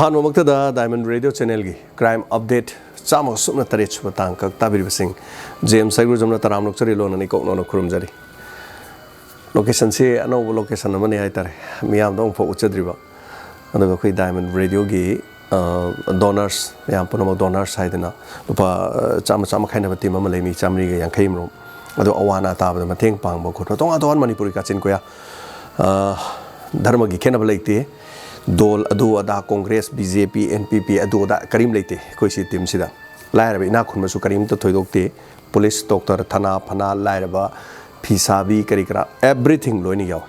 Ahanmamagtada Diamond Radio Channel gi crime update chamo sumna tarech batang kak tabir basing James Saigru jamna taram nok chari lona ni ko no khurum jari location se ano location amane ai tare miyam dong pho uchadriba adaga khoi Diamond Radio gi donors yam pono donors haidena lupa chama chama khaina bati mama lemi chamri ga yang khaim ro ado awana ta ba mateng pang ba khotho tong adon manipuri ka chin ko ya dharma gi khena balaite Dol adu ada Congress BJP NPP adu ada Karim leite koi si team sida laira ina khun masu Karim to thoidokte police doctor thana phana laira ba phisabi kari kara everything loini yaw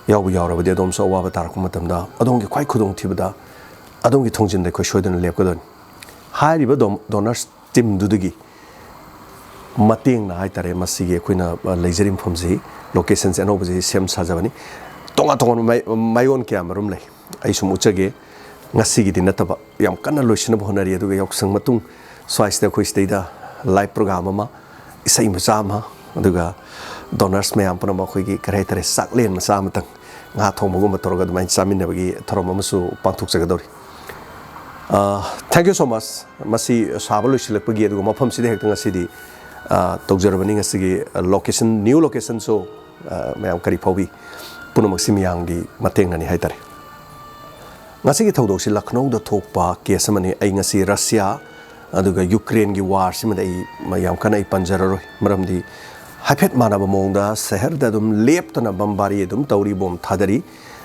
yaw ra dom so wa ba tar khu matam da adong gi khwai khudong thibada adong gi thongjin de khoi shoidan lep kadon hai riba donors team dudugi mateng na hai tare masige khoina leijerim phomji location se no bji sem sajabani tonga mayon kamarum lay ay sumuchage ngasigi din nataba yam kana loisina bonari aduga yoksang matung swaiste ko steida live program ma isai machama aduga donors me am panama khoigi karetere saklen masa matang nga thongmo matoroga mai chamin bagi thorom amsu pangthuk chagadori thank you so much masi sabalo silapagi aduga mafam side hekta ngasidi togjarabani ngasigi location new location so me am kari phobi puno maksimi yangi mateng nani hai tare ngasi gi thodok si Lucknow da thokpa case mani ai ngasi Russia aduga Ukraine gi war si madai mayam kana I panjararoi maramdi hapet mana ba mongda shahar da dum leptana bambari dum tauri bom thadari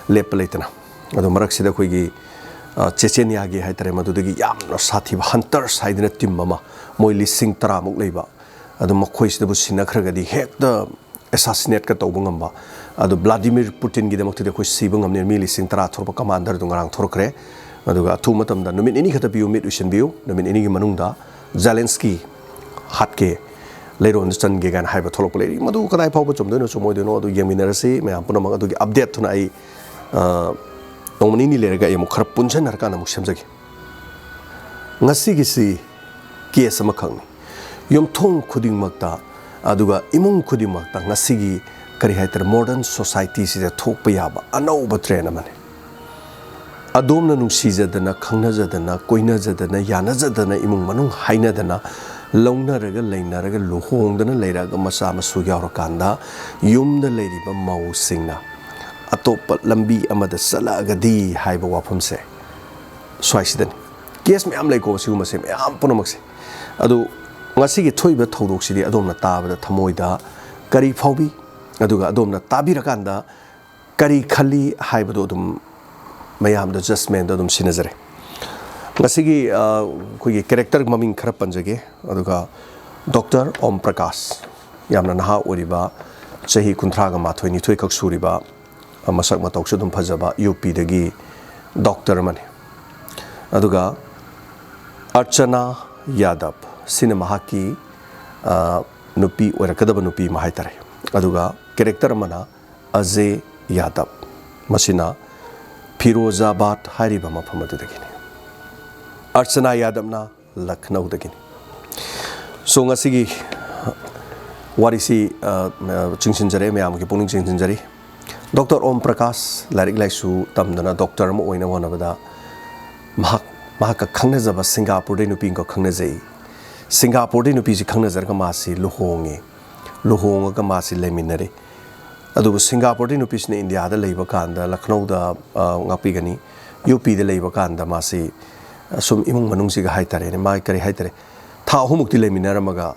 lepletana adu marak sida khoi gi Chechenia gi hai tare madudagi yamna sathi hunter saidina tim mama moi lising tara muk leiba adu makhoi sida bu sinakhraga di hekta assassinate ka tawbungamba adu Vladimir Putin gi demak de khoi sibung amne mili sing tara thorpa commander dungarang thorkre aduga thu matam da numin ini khata biu mit ushin biu numin ini gi manungda Zelensky hatke leron chan ge gan haiba tholok le madu kadai phawba chomdoino chomoi doino adu yeminarasi me ampuna mag adu gi update thuna ai tongmani ni lerega emu khar punjan har kana muksemjagi ngasi gi si case ama khangni yom thong khuding makta aduga imung khuding makta ngasi gi kari haitar modern society si thokpa yaba anauba trend amane adomna nungsijadana khangnajadana koinajadana yanajadana imung manung hainadana launaraga leinaraga luhongdana leiraga masa masu yawrakanda yumda leiriba mausingna atopa lambi amada salagadi haiba wafamse swaisidan case me am leiko siguma se am punamakse adu ngasigi thoiba thodok adomna tabada thamoida kari phaubi aduga adomna tabirakanda kari khali haibado dum mayam da adjustment dum sinazare ngasigi khoi character maming khara panjage aduga Dr. Om Prakash yamna naha oriba chahi kunthraga mathoi ni thoi khak suriba masak matok sudum phajaba UP dagi doctor mane aduga Archana Yadav cinema haki nupi orakadaba nupi mahaitare aduga character mana Ajay Yadav masina Firozabad hariba mafam adudagini Archana Yadav na Lucknow dagini so ngasigi warisi chingsinjare mayam ki puning chingsinjari Dr. Om Prakash larik laisu tamdana doctor mo oina wanabada mahak khangnajaba Singapore de nupi ko khangnajai Singapore de nupi si khangnajar ka masi luhong ka masi leminare adu Singapore de nupi ne India da leiba kanda Lucknow da ngapi gani UP de leiba kanda masi sum imung manung si ga haitare ne mai kari haitare tha humukti leminara maga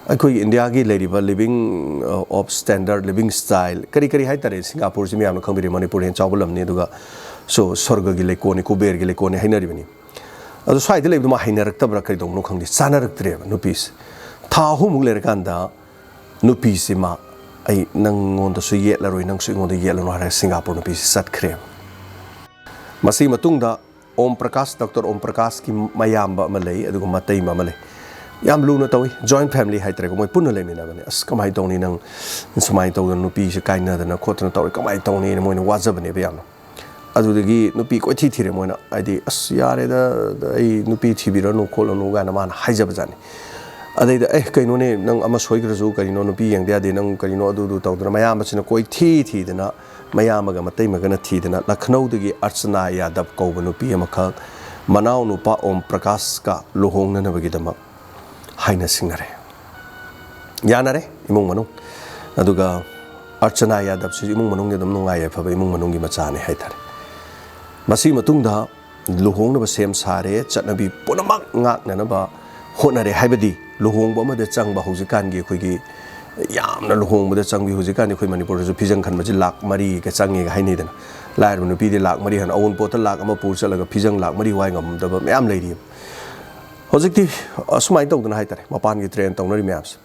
akoi India gi leiriba living of standard living style kari haitare Singapore si miam khambiri Manipur hen chawbalam ne duga so sorga gi lekoni kuber gi lekoni hainari bani adu swai de leibdu ma hainaraktabra kari dongno khangdi sanaraktre nupis tha humuk lerkanda nupisi ma ai nangon da su yetlaroi nang su ngon da yetlano har Singapore nupisi satkre masi matungda Om Prakash Dr. Om Prakash ki mayamba malai aduga matai ma malai yam luna tawi joint family haitre ko moi punna lemina bane as kamai tawni nang sumai taw nupi se kaina da na khotna taw kamai tawni ne moina wajabane be yam adudagi nupi ko thi thire moina aidi as yare da ai nupi thibira no kholo no ga na man haijaba jani ꯑꯗꯩꯗ ꯀꯩꯅꯣꯅꯦ ꯅꯪ ꯑꯃ ꯁꯣꯏꯈ꯭ꯔꯁꯨ ꯀꯔꯤꯅꯣ ꯅꯨꯄꯤ ꯌꯦꯡꯗ ꯌꯥꯗꯦ ꯅꯪ ꯀꯔꯤꯅꯣ ꯑꯗꯨ ꯇꯧꯗꯅ ꯃꯌꯥꯝꯕꯁꯤꯅ ꯀꯣꯏ ꯊꯤꯗꯅ ꯃꯌꯥꯝꯕꯒ ꯃꯇꯩꯃꯒꯅ ꯊꯤꯗꯅ ꯂꯈꯅꯧꯗꯒꯤ ꯑꯔꯆꯅꯥ ꯌꯥꯗꯕ ꯀꯧꯕ ꯅꯨꯄꯤ ꯑꯃꯈꯛ ꯃꯅꯥꯎ ꯅꯨꯄꯥ ꯑꯣꯝ ꯄ꯭ꯔꯀꯥꯁꯀ ꯂꯨꯍꯣꯡꯅꯅꯕꯒꯤꯗꯃꯛ ꯍꯥꯏꯅ ꯁꯤꯡꯅꯔꯦ ꯌꯥꯅꯔꯦ ꯏꯃꯨꯡ ꯃꯅꯨꯡ ꯑꯗꯨꯒ ꯑꯔꯆꯅꯥ ꯌꯥꯗꯕꯁꯤ ꯏꯃꯨꯡ ꯃꯅꯨꯡꯒꯤ ꯑꯗꯨꯝ ꯅꯨꯡꯉꯥꯏ ꯌꯥꯏꯐꯕ ꯏꯃꯨꯡ ꯃꯅꯨꯡꯒꯤ ꯃꯆꯥꯅꯤ ꯍꯥꯏꯇꯥꯔꯦ ꯃꯁꯤꯒꯤ ꯃꯇꯨꯡꯗ ꯂꯨꯍꯣꯡꯅꯕ ꯁꯦꯝ ꯁꯥꯔꯦ ꯆꯠꯅꯕꯤ ꯄꯨꯝꯅꯃꯛ ꯉꯥꯛꯅꯅꯕ ꯍꯣꯠꯅꯔꯦ ꯍꯥꯏꯕꯗꯤ ꯂꯨꯍꯣꯡꯕ ꯑꯃꯗ ꯆꯪꯕ ꯍꯧꯖꯤꯛꯀꯥꯟꯒꯤ ꯑꯩꯈꯣꯏꯒꯤ ꯌꯥꯝꯅ ꯂꯨꯍꯣꯡꯕꯗ ꯆꯪꯕꯤ ꯍꯧꯖꯤꯛꯀꯥꯟꯗꯤ ꯑꯩꯈꯣꯏ ꯃꯅꯤꯄꯨꯔꯗꯁꯨ ꯐꯤꯖꯪ ꯈꯟꯕꯁꯤ ꯂꯥꯛ 4ꯒ ꯆꯪꯉꯦꯒ ꯍꯥꯏꯅꯩꯗꯅ ꯂꯥꯏꯔꯕ ꯅꯨꯄꯤꯗꯤ ꯂꯥꯛ 4 ꯍꯥꯟꯅ ꯑꯋꯨꯟꯄꯣꯠꯇ ꯂꯥꯛ 1 ꯄꯨꯔ ꯆꯠꯂꯒ ꯐꯤꯖꯪ ꯂꯥꯛ 4 ꯋꯥꯏ ꯉꯝꯗꯕ ꯃꯌꯥꯝ ꯂꯩꯔꯤꯕ ꯍꯧꯖꯤꯛꯇꯤ ꯑꯁꯨꯃꯥꯏꯅ ꯇꯧꯗꯅ ꯍꯥꯏꯇꯥꯔꯦ ꯃꯄꯥꯟꯒꯤ ꯇ꯭ꯔꯦꯟ ꯇꯧꯅꯔꯤ ꯃꯌꯥꯝꯁꯦ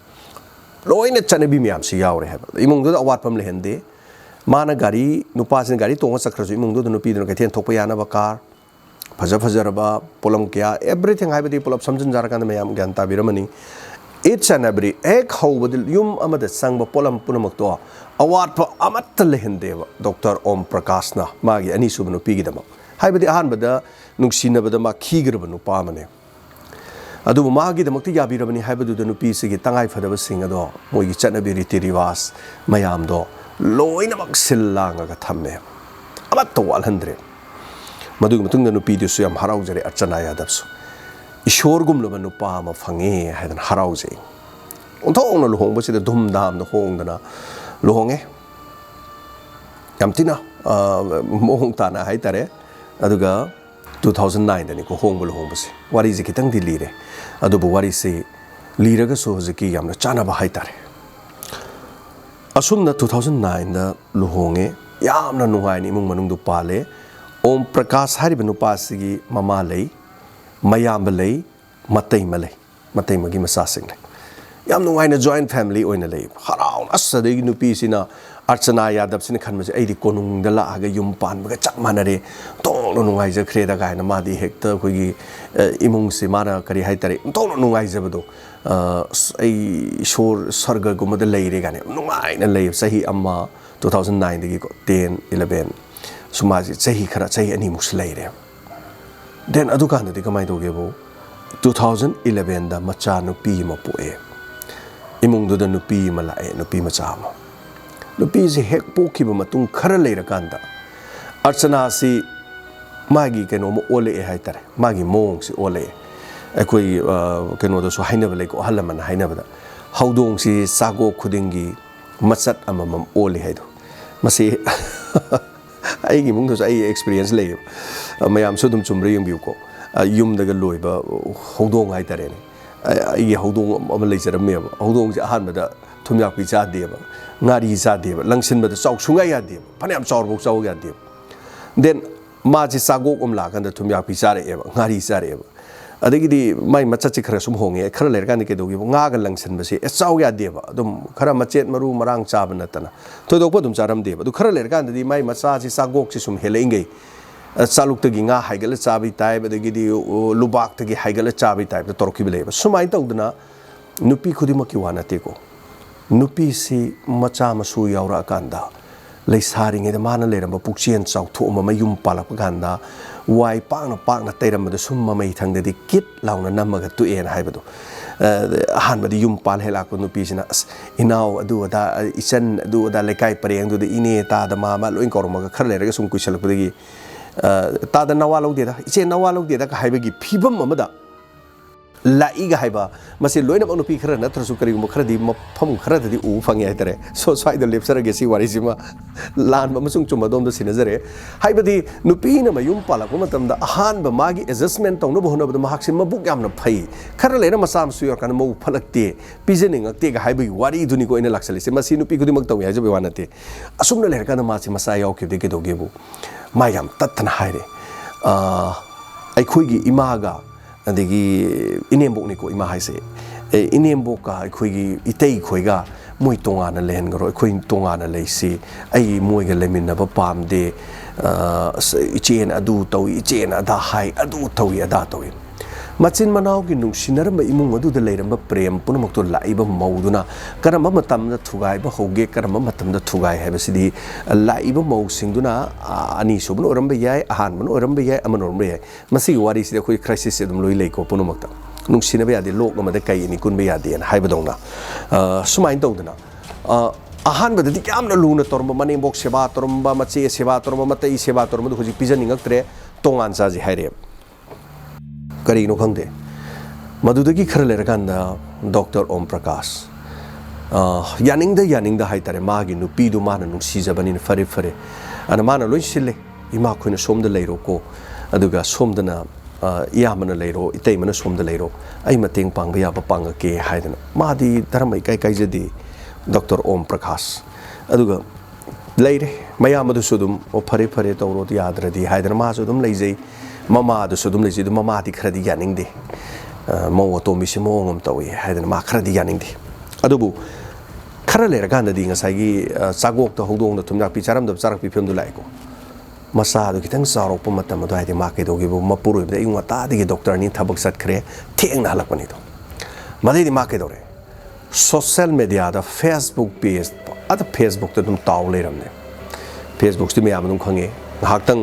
ꯂꯣꯏꯅ ꯆꯠꯅꯕꯤ ꯃꯌꯥꯝꯁꯤ ꯌꯥꯎꯔꯦ ꯍꯥꯏꯕ ꯏꯃꯨꯡꯗꯨꯗ ꯑꯋꯥꯠꯄ ꯑꯃ ꯂꯩꯍꯟꯗꯦ ꯃꯥꯅ ꯒꯥꯔꯤ ꯅꯨꯄꯥꯁꯤꯅ ꯒꯥꯔꯤ ꯇꯣꯡꯉ ꯆꯠꯈ꯭ꯔꯁꯨ ꯏꯃꯨꯡꯗꯨꯗ ꯅꯨꯄꯤꯗꯨꯅ ꯀꯩꯊꯦꯜ ꯊꯣꯛꯄ ꯌꯥꯅꯕ ꯀꯥꯔ ꯐꯖꯔꯕ ꯄꯣꯠꯂꯝ ꯀꯌꯥ ꯑꯦꯚ꯭ꯔꯤꯊꯤꯡ ꯍꯥꯏꯕꯗꯤ ꯄꯨꯂꯞ ꯁꯝꯖꯤꯟꯖꯔꯀꯥꯟꯗ ꯃꯌꯥꯝ ꯒ꯭ꯌꯥꯟ ꯇꯥꯕꯤꯔꯝꯃꯅꯤ ꯏꯠꯁ ꯑꯦꯟ ꯑꯦꯚ꯭ꯔꯤ ꯍꯦꯛ ꯍꯧꯕꯗ ꯌꯨꯝ ꯑꯃꯗ ꯆꯪꯕ ꯄꯣꯠꯂꯝ ꯄꯨꯝꯅꯃꯛꯇꯣ ꯑꯋꯥꯠꯄ ꯑꯃꯠꯇ ꯂꯩꯍꯟꯗꯦꯕ ꯗꯣꯛꯇꯔ ꯑꯣꯝ ꯄ꯭ꯔꯀꯥꯁꯅ ꯃꯥꯒꯤ ꯑꯅꯤꯁꯨꯕ ꯅꯨꯄꯤꯒꯤꯗꯃꯛ ꯍꯥꯏꯕꯗꯤ ꯑꯍꯥꯟꯕꯗ ꯅꯨꯡꯁꯤꯅꯕꯗ ꯃꯥ ꯈꯤꯈ꯭ꯔꯕ ꯅꯨꯄꯥ ꯑꯃꯅꯦ ꯑꯗꯨꯕꯨ ꯃꯥꯒꯤꯗꯃꯛꯇ ꯌꯥꯕꯤꯔꯕꯅꯤ ꯍꯥꯏꯕꯗꯨꯗ ꯅꯨꯄꯤꯁꯤꯒꯤ ꯇꯉꯥꯏꯐꯗꯕꯁꯤꯡ ꯑꯗꯣ ꯃꯣꯏꯒꯤ ꯆꯠꯅꯕꯤ ꯔꯤꯇꯤ ꯔꯤꯋꯥꯖ ꯃꯌꯥꯝꯗꯣ ꯂꯣꯏꯅꯃꯛ ꯁꯤꯜ ꯂꯥꯡꯉꯒ ꯊꯝꯃꯦ ꯑꯃꯠꯇ ꯋꯥꯠꯍꯟꯗ꯭ꯔꯦ ꯃꯗꯨꯒꯤ ꯃꯇꯨꯡꯗ ꯅꯨꯄꯤꯗꯨꯁꯨ ꯌꯥꯝ ꯍꯔꯥꯎꯖꯔꯦ ꯑꯔꯆꯅꯥ ꯌꯥꯗꯕꯁꯨ ꯏꯁꯣꯔꯒꯨꯝꯂꯕ ꯅꯨꯄꯥ ꯑꯃ ꯐꯪꯉꯦ ꯍꯥꯏꯗꯅ ꯍꯔꯥꯎꯖꯩ ꯑꯣꯟꯊꯣꯛꯅ ꯂꯨꯍꯣꯡꯕꯁꯤꯗ ꯙꯨꯝꯙꯥꯝꯗ ꯍꯣꯡꯗꯅ ꯂꯨꯍꯣꯡꯉꯦ ꯌꯥꯝ ꯊꯤꯅ ꯃꯑꯣꯡ ꯇꯥꯅ ꯍꯥꯏꯇꯥꯔꯦ ꯑꯗꯨꯒ 2009ꯗꯅꯤꯀꯣ ꯍꯣꯡꯕ ꯂꯨꯍꯣꯡꯕꯁꯦ ꯋꯥꯔꯤꯁꯦ ꯈꯤꯇꯪꯗꯤ ꯂꯤꯔꯦ ꯑꯗꯨꯕꯨ ꯋꯥꯔꯤꯁꯤ ꯂꯤꯔꯒꯁꯨ ꯍꯧꯖꯤꯛꯀꯤ ꯌꯥꯝꯅ ꯆꯥꯅꯕ ꯍꯥꯏꯇꯥꯔꯦ ꯑꯁꯨꯝꯅ 2009ꯗ ꯂꯨꯍꯣꯡꯉꯦ ꯌꯥꯝꯅ ꯅꯨꯡꯉꯥꯏꯅ ꯏꯃꯨꯡ ꯃꯅꯨꯡꯗꯨ ꯄꯥꯜꯂꯦ ꯑꯣꯝ ꯄ꯭ꯔꯀꯥꯁ ꯍꯥꯏꯔꯤꯕ ꯅꯨꯄꯥꯁꯤꯒꯤ ꯃꯃꯥ ꯂꯩ ꯃꯌꯥꯝꯕ ꯂꯩ ꯃꯇꯩꯃ ꯂꯩ ꯃꯇꯩꯃꯒꯤ ꯃꯆꯥꯁꯤꯡ ꯂꯩ ꯌꯥꯝ ꯅꯨꯡꯉꯥꯏꯅ ꯖꯣꯏꯟ ꯐꯦꯃꯤꯂꯤ ꯑꯣꯏꯅ ꯂꯩ ꯍꯔꯥꯎꯅ ꯑꯁ ꯑꯗꯒꯤ ꯅꯨꯄꯤꯁꯤꯅ ꯑꯔꯆꯅꯥ ꯌꯥꯗꯕꯁꯤꯅ ꯈꯟꯕꯁꯦ ꯑꯩꯗꯤ ꯀꯣꯅꯨꯡꯗ ꯂꯥꯛꯑꯒ ꯌꯨꯝ ꯄꯥꯟꯕꯒ ꯆꯞ ꯃꯥꯟꯅꯔꯦ ꯇꯣꯡꯅ ꯅꯨꯡꯉꯥꯏꯖꯈ꯭ꯔꯦꯗ ꯀꯥꯏꯅ ꯃꯥꯗꯤ ꯍꯦꯛꯇ ꯑꯩꯈꯣꯏꯒꯤ ꯏꯃꯨꯡꯁꯤ ꯃꯥꯅ ꯀꯔꯤ ꯍꯥꯏꯇꯥꯔꯦ ꯇꯣꯡꯅ ꯅꯨꯡꯉꯥꯏꯖꯕꯗꯣ ꯑꯩ ꯏꯁꯣꯔ ꯁꯔꯒꯒꯨꯝꯕꯗ ꯂꯩꯔꯦ ꯀꯥꯏꯅ ꯅꯨꯡꯉꯥꯏꯅ ꯂꯩ ꯆꯍꯤ ꯑꯃ 2009ꯗꯒꯤꯀꯣ 10 11 ꯁꯨꯃꯥꯏꯁꯤ ꯆꯍꯤ 2 ꯑꯅꯤꯃꯨꯛꯁꯨ ꯂꯩꯔꯦ ꯗꯦꯟ ꯑꯗꯨꯀꯥꯟꯗꯗꯤ ꯀꯃꯥꯏꯅ ꯇꯧꯒꯦꯕꯨ 2011ꯗ ꯃꯆꯥ ꯅꯨꯄꯤ ꯑꯃ ꯄꯣꯛꯑꯦ ꯏꯃꯨꯡꯗꯨꯗ ꯅꯨꯄꯤ ꯑꯃ ꯂꯥꯛꯑꯦ ꯅꯨꯄꯤ ꯃꯆꯥ ꯑꯃ ꯅꯨꯄꯤꯁꯤ ꯍꯦꯛ ꯄꯣꯛꯈꯤꯕ ꯃꯇꯨꯡ ꯈꯔ ꯂꯩꯔꯀꯥꯟꯗ ꯑꯔꯆꯅꯥꯁꯤ ꯃꯥꯒꯤ ꯀꯩꯅꯣꯝꯃ ꯑꯣꯜꯂꯛꯑꯦ ꯍꯥꯏꯇꯥꯔꯦ ꯃꯥꯒꯤ ꯃꯑꯣꯡꯁꯤ ꯑꯣꯜꯂꯛꯑꯦ ꯑꯩꯈꯣꯏ ꯀꯩꯅꯣꯗꯁꯨ ꯍꯥꯏꯅꯕ ꯂꯩꯀꯣ ꯑꯍꯜ ꯂꯃꯟꯅ ꯍꯥꯏꯅꯕꯗ ꯍꯧꯗꯣꯡꯁꯤ ꯆꯥꯒꯣꯛ ꯈꯨꯗꯤꯡꯒꯤ ꯃꯆꯠ ꯑꯃꯃꯝ ꯑꯣꯜꯂꯤ ꯍꯥꯏꯗꯣ ꯃꯁꯤ ꯑꯩꯒꯤ ꯏꯃꯨꯡꯗꯁꯨ ꯑꯩ ꯑꯦꯛꯁꯄꯤꯔꯤꯌꯦꯟꯁ ꯂꯩꯌꯦꯕ ꯃꯌꯥꯝꯁꯨ ꯑꯗꯨꯝ ꯆꯨꯝꯕ꯭ꯔꯥ ꯌꯦꯡꯕꯤꯌꯨꯀꯣ ꯌꯨꯝꯗꯒ ꯂꯣꯏꯕ ꯍꯧꯗꯣꯡ ꯍꯥꯏꯇꯥꯔꯦꯅꯦ ꯑꯩꯒꯤ ꯍꯧꯗꯣꯡ ꯑꯃ ꯂꯩꯖꯔꯝꯃꯦꯕ ꯍꯧꯗꯣꯡꯁꯦ ꯑꯍꯥꯟꯕꯗ ꯊꯨꯝꯌꯥꯛꯄꯤ ꯆꯥꯗꯦꯕ ꯉꯥꯔꯤ ꯆꯥꯗꯦꯕ ꯂꯪꯁꯤꯟꯕꯗ ꯆꯥꯎ ꯁꯨꯡꯌꯥ ꯌꯥꯗꯦꯕ ꯐꯅꯌꯥꯝ ꯆꯥꯎꯔꯐꯥꯎ ꯆꯥꯎ ꯌꯥꯗꯦꯕ ꯗꯦꯟ ꯃꯥꯁꯦ ꯆꯥꯒꯣꯛ ꯑꯃ ꯂꯥꯛꯀꯥꯟꯗ ꯊꯨꯝꯌꯥꯛꯄꯤ ꯆꯥꯔꯛꯑꯦꯕ ꯉꯥꯔꯤ ꯆꯥꯔꯛꯑꯦꯕ ꯑꯗꯒꯤꯗꯤ ꯃꯥꯏ ꯃꯆꯠꯁꯦ ꯈꯔ ꯁꯨꯝ ꯍꯣꯡꯉꯦ ꯈꯔ ꯂꯩꯔꯀꯥꯟꯗ ꯀꯩꯗꯧꯒꯦꯕ ꯉꯥꯒ ꯂꯪꯁꯤꯟꯕꯁꯦ ꯆꯥꯎ ꯌꯥꯗꯦꯕ ꯑꯗꯨꯝ ꯈꯔ ꯃꯆꯦꯠ ꯃꯔꯨ ꯃꯔꯥꯡ ꯆꯥꯕ ꯅꯠꯇꯅ ꯊꯣꯏꯗꯣꯛꯄ ꯑꯗꯨꯝ ꯆꯥꯔꯝꯗꯦꯕ ꯑꯗꯨ ꯈꯔ ꯂꯩꯔꯀꯥꯟꯗꯗꯤ ꯃꯥꯏ ꯃꯆꯥꯁꯤ ꯆꯥꯒꯣꯛꯁꯤ ꯁꯨꯝ ꯍꯦꯜꯂꯛꯏꯉꯩ ꯆꯥꯂꯨꯛꯇꯒꯤ ꯉꯥ ꯍꯥꯏꯒꯠꯂ ꯆꯥꯕꯩ ꯇꯥꯏꯞ ꯑꯗꯒꯤꯗꯤ ꯂꯨꯕꯥꯛꯇꯒꯤ ꯍꯥꯏꯒꯠꯂ ꯆꯥꯕꯩ ꯇꯥꯏꯞꯇ ꯇꯧꯔꯛꯈꯤꯕ ꯂꯩꯌꯦꯕ ꯁꯨꯃꯥꯏꯅ ꯇꯧꯗꯅ ꯅꯨꯄꯤ ꯈꯨꯗꯤꯡꯃꯛꯀꯤ ꯋꯥ ꯅꯠꯇꯦꯀꯣ ꯅꯨꯄꯤꯁꯤ ꯃꯆꯥ ꯃꯁꯨ ꯌꯥꯎꯔꯛꯑꯀꯥꯟꯗ ꯂꯩꯁꯥꯔꯤꯉꯩꯗ ꯃꯥꯅ ꯂꯩꯔꯝꯕ ꯄꯨꯛꯆꯦꯜ ꯆꯥꯎꯊꯣꯛꯑꯝꯕ ꯃꯌꯨꯝ ꯄꯥꯜꯂꯛꯄ ꯀꯥꯟꯗ ꯋꯥꯏ ꯄꯥꯛꯅ ꯇꯩꯔꯝꯕꯗ ꯁꯨꯝ ꯃꯃꯩ ꯊꯪꯗꯗꯤ ꯀꯤꯠ ꯂꯥꯎꯅ ꯅꯝꯃꯒ ꯇꯣꯛꯑꯦꯅ ꯍꯥꯏꯕꯗꯣ ꯑꯍꯥꯟꯕꯗꯤ ꯌꯨꯝ ꯄꯥꯜ ꯍꯦꯛ ꯂꯥꯛꯄ ꯅꯨꯄꯤꯁꯤꯅ ꯑꯁ ꯏꯅꯥꯎ ꯑꯗꯨ ꯑꯗꯥ ꯏꯆꯟ ꯑꯗꯨ ꯑꯗꯥ ꯂꯩꯀꯥꯏ ꯄꯔꯦꯡꯗꯨꯗ ꯏꯅꯦ ꯇꯥꯗ ꯃꯥꯃ ꯂꯣꯏ ꯀꯧꯔꯝꯃꯒ ꯈꯔ ꯂꯩꯔꯒ ꯁꯨꯝ ꯀꯨꯏꯁꯜꯂꯛꯄꯗꯒꯤ ꯇꯥꯗ ꯅꯋꯥ ꯂꯧꯗꯦꯗ ꯏꯆꯦ ꯅꯋꯥ ꯂꯧꯗꯦꯗ ꯍꯥꯏꯕꯒꯤ ꯐꯤꯕꯝ ꯑꯃꯗ ꯂꯥꯛꯏꯒ ꯍꯥꯏꯕ ꯃꯁꯤ ꯂꯣꯏꯅꯃꯛ ꯅꯨꯄꯤ ꯈꯔ ꯅꯠꯇ꯭ꯔꯁꯨ ꯀꯔꯤꯒꯨꯝꯕ ꯈꯔꯗꯤ ꯃꯐꯝ ꯈꯔꯗꯗꯤ ꯎꯕ ꯐꯪꯉꯦ ꯍꯥꯏꯇꯥꯔꯦ ꯁꯣ ꯁ꯭ꯋꯥꯏꯗ ꯂꯦꯞꯆꯔꯒꯦ ꯁꯤ ꯋꯥꯔꯤꯁꯤꯃ ꯂꯥꯟꯕ ꯑꯃꯁꯨꯡ ꯆꯨꯝꯕ ꯑꯗꯣꯝꯗ ꯁꯤꯟꯅꯖꯔꯦ ꯍꯥꯏꯕꯗꯤ ꯅꯨꯄꯤꯅ ꯃꯌꯨꯝ ꯄꯥꯜꯂꯛꯄ ꯃꯇꯝꯗ ꯑꯍꯥꯟꯕ ꯃꯥꯒꯤ ꯑꯦꯗꯖꯁꯃꯦꯟ ꯇꯧꯅꯕ ꯍꯣꯠꯅꯕꯗ ꯃꯍꯥꯛꯁꯤ ꯃꯕꯨꯛ ꯌꯥꯝꯅ ꯐꯩ ꯈꯔ ꯂꯩꯔ ꯃꯆꯥ ꯃꯁꯨ ꯌꯧꯔꯀꯥꯟꯗ ꯃꯕꯨꯛ ꯐꯠꯂꯛꯇꯦ ꯄꯤꯖꯅꯤꯡꯉꯛꯇꯦꯒ ꯍꯥꯏꯕꯒꯤ ꯋꯥꯔꯤꯗꯨꯅꯤꯀꯣ ꯑꯩꯅ ꯂꯥꯛꯁꯜꯂꯤꯁꯦ ꯃꯁꯤ ꯅꯨꯄꯤ ꯈꯨꯗꯤꯡꯃꯛ ꯇꯧꯏ ꯍꯥꯏꯖꯕꯩ ꯋꯥ ꯅꯠꯇꯦ ꯑꯁꯨꯝꯅ ꯂꯩꯔꯀꯥꯟꯗ ꯃꯥꯁꯤ ꯃꯆꯥ ꯌꯥꯎꯈꯤꯕꯗꯒꯤ ꯀꯩꯗꯧꯒꯦꯕꯨ ꯃꯥ ꯌꯥꯝ ꯇꯠꯇꯅ ꯍꯥꯏꯔꯦ ꯑꯩꯈꯣꯏꯒꯤ ꯏꯃꯥꯒ ꯑꯗꯒꯤ ꯏꯅꯦꯝꯕꯣꯛꯅꯤꯀꯣ ꯏꯃꯥ ꯍꯥꯏꯁꯦ ꯏꯅꯦꯝꯕꯣꯛꯀ ꯑꯩꯈꯣꯏꯒꯤ ꯏꯇꯩ ꯈꯣꯏꯒ ꯃꯣꯏ ꯇꯣꯉꯥꯟꯅ ꯂꯩꯍꯟꯈ꯭ꯔꯣ ꯑꯩꯈꯣꯏ ꯇꯣꯉꯥꯟꯅ ꯂꯩꯁꯤ ꯑꯩ ꯃꯣꯏꯒ ꯂꯩꯃꯤꯟꯅꯕ ꯄꯥꯝꯗꯦ ꯏꯆꯦꯅ ꯑꯗꯨ ꯇꯧꯏ ꯏꯆꯦꯅ ꯑꯗꯥ ꯍꯥꯏ ꯑꯗꯨ ꯇꯧꯏ ꯑꯗꯥ ꯇꯧꯏ ꯃꯆꯤꯟ ꯃꯅꯥꯎꯒꯤ ꯅꯨꯡꯁꯤꯅꯔꯝꯕ ꯏꯃꯨꯡ ꯑꯗꯨꯗ ꯂꯩꯔꯝꯕ ꯄ꯭ꯔꯦꯝ ꯄꯨꯝꯅꯃꯛꯇꯣ ꯂꯥꯛꯏꯕ ꯃꯧꯗꯨꯅ ꯀꯔꯝꯕ ꯃꯇꯝꯗ ꯊꯨꯒꯥꯏꯕ ꯍꯧꯒꯦ ꯀꯔꯝꯕ ꯃꯇꯝꯗ ꯊꯨꯒꯥꯏ ꯍꯥꯏꯕꯁꯤꯗꯤ ꯂꯥꯛꯏꯕ ꯃꯧꯁꯤꯡꯗꯨꯅ ꯑꯅꯤꯁꯨꯕꯅ ꯑꯣꯏꯔꯝꯕ ꯌꯥꯏ ꯑꯍꯥꯟꯕꯅ ꯑꯣꯏꯔꯝꯕ ꯌꯥꯏ ꯑꯃꯅ ꯑꯣꯏꯔꯝꯕ ꯌꯥꯏ ꯃꯁꯤꯒꯤ ꯋꯥꯔꯤꯁꯤꯗꯤ ꯑꯩꯈꯣꯏ ꯈ꯭ꯔꯥꯏꯁꯤꯁꯁꯦ ꯑꯗꯨꯝ ꯂꯣꯏ ꯂꯩꯀꯣ ꯄꯨꯝꯅꯃꯛꯇ ꯅꯨꯡꯁꯤꯅꯕ ꯌꯥꯗꯦ ꯂꯣꯛ ꯑꯃꯗ ꯀꯩ ꯑꯅꯤ ꯀꯨꯟꯕ ꯌꯥꯗꯦꯅ ꯍꯥꯏꯕꯗꯧꯅ ꯁꯨꯃꯥꯏꯅ ꯇꯧꯗꯅ ꯑꯍꯥꯟꯕꯗꯗꯤ ꯌꯥꯝꯅ ꯂꯨꯅ ꯇꯧꯔꯝꯕ ꯃꯅꯦꯝꯕꯣꯛ ꯁꯦꯕꯥ ꯇꯧꯔꯝꯕ ꯃꯆꯦ ꯁꯦꯕꯥ ꯇꯧꯔꯝꯕ ꯃꯇꯩ ꯁꯦꯕꯥ ꯇꯧꯔꯝꯕꯗꯨ ꯍꯧꯖꯤꯛ ꯄꯤꯖꯅꯤꯡꯉꯛꯇ꯭ꯔꯦ ꯇꯣꯉꯥꯟ ꯆꯥꯁꯤ ꯍꯥꯏꯔꯦꯕ ꯀꯔꯤꯅꯣ ꯈꯪꯗꯦ ꯃꯗꯨꯗꯒꯤ ꯈꯔ ꯂꯩꯔꯀꯥꯟꯗ ꯗꯣꯛꯇꯔ ꯑꯣꯝ ꯄ꯭ꯔꯀꯥꯁ ꯌꯥꯅꯤꯡꯗ ꯍꯥꯏꯇꯥꯔꯦ ꯃꯥꯒꯤ ꯅꯨꯄꯤꯗꯨ ꯃꯥꯅ ꯅꯨꯡꯁꯤꯖꯕꯅꯤꯅ ꯐꯔꯦ ꯑꯗ ꯃꯥꯅ ꯂꯣꯏ ꯁꯤꯜꯂꯦ ꯏꯃꯥ ꯈꯣꯏꯅ ꯁꯣꯝꯗ ꯂꯩꯔꯣꯀꯣ ꯑꯗꯨꯒ ꯁꯣꯝꯗꯅ ꯏꯌꯥꯝꯕꯅ ꯂꯩꯔꯣ ꯏꯇꯩꯃꯅ ꯁꯣꯝꯗ ꯂꯩꯔꯣ ꯑꯩ ꯃꯇꯦꯡ ꯄꯥꯡꯕ ꯌꯥꯕ ꯄꯥꯡꯉꯛꯀꯦ ꯍꯥꯏꯗꯅ ꯃꯥꯗꯤ ꯙꯔꯃ ꯏꯀꯥꯏ ꯀꯥꯏꯖꯗꯦ ꯗꯣꯛꯇꯔ ꯑꯣꯝ ꯄ꯭ꯔꯀꯥꯁ ꯑꯗꯨꯒ ꯂꯩꯔꯦ ꯃꯌꯥꯝ ꯑꯗꯨꯁꯨ ꯑꯗꯨꯝ ꯐꯔꯦ ꯇꯧꯔꯣ ꯌꯥꯗ꯭ꯔꯗꯤ ꯍꯥꯏꯗꯅ ꯃꯥꯁꯨ ꯑꯗꯨꯝ ꯂꯩꯖꯩ ꯃꯃꯥꯗꯨꯁꯨ ꯑꯗꯨꯝ ꯂꯩꯖꯩ ꯑꯗꯨ ꯃꯃꯥꯗꯤ ꯈꯔꯗꯤ ꯌꯥꯅꯤꯡꯗꯦ ꯃꯧ ꯑꯇꯣꯝꯕꯤꯁꯤ ꯃꯑꯣꯡ ꯑꯃ ꯇꯧꯏ ꯍꯥꯏꯗꯅ ꯃꯥ ꯈꯔꯗꯤ ꯌꯥꯅꯤꯡꯗꯦ ꯑꯗꯨꯕꯨ खरा लेरकांददी ngसाई चागोक हौदोंग थुमजापी चारमदब चारकपी फिल्म लाइको मसा खितंग चारोप मतम अदुवाइदे मा कइदोगिबो मपुरोइबदे इउ मतादिगे डॉक्टर नि थबक सटखरे थेंगना हलकपनी दो मदैदि मा कइदोरे सोशल मीडिया दा फेसबुक पेज अद फेसबुक त दुम ताव लेरमने फेसबुक ति मयाम दुम खंगे हाक्तंग